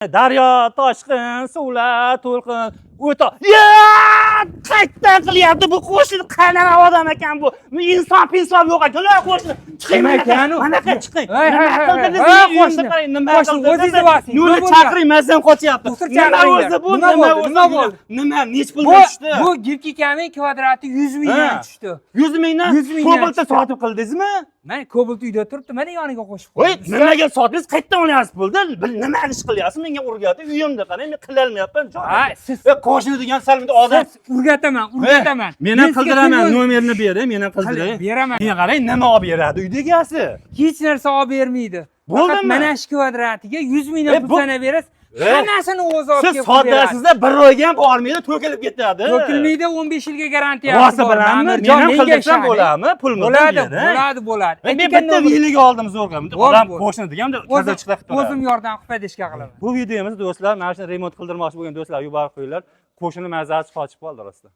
Daryo, toshqin, suvlar, to'lqin, o'ta. Qaytdan qilyapti bu qo'shni qanaqa odam ekan bu? Inson yo'q ekan. Qo'shni chiqing ekan. Manaqa chiqing. Qo'shni qarang, nima qildi? Yo'lni chaqirmasdan qochyapti. Nima o'zi bu? Nima bo'ldi? Nima nech pul tushdi? Bu girkikaning kvadrati 100 mingdan tushdi. 100 mingdan Cobalt'da sotib qildingizmi? Men Cobalt uyda turibdi, mana yoniga qo'shib qo'y. Nimaga sotdingiz? Qayerdan olyapsiz pulni? Nima ish qilyapsiz? Menga urgati, uyimda qarang, men qilolmayapman. Ha, siz qo'shni degan salmida odam urgataman. Men ham qildiraman, nomerini bering, men ham qildiray. Beraman. Men qarang, nima olib beradi uyda egasi? Hech narsa olib bermaydi. Faqat mana shu kvadratiga 100 mingdan pul sana berasiz. Hammasini o'zi olib kelib beradi. Siz soddasizda 1 oyga ham bormaydi, to'kilib ketadi. To'kilmaydi, 15 yilga garantiya bor. Rosa bilaman. Men ham qildirsam bo'ladimi? Pulni bo'ladi. Men bitta viliga oldim zo'rg'a. Odam qo'shni deganda kaza chiqib turadi. O'zim yordam qilib pedishga qilaman. Bu videomizni do'stlar, mana shuni remont qildirmoqchi bo'lgan do'stlar yuborib qo'yinglar. Qo'shni mazasi qochib qoldi rostdan.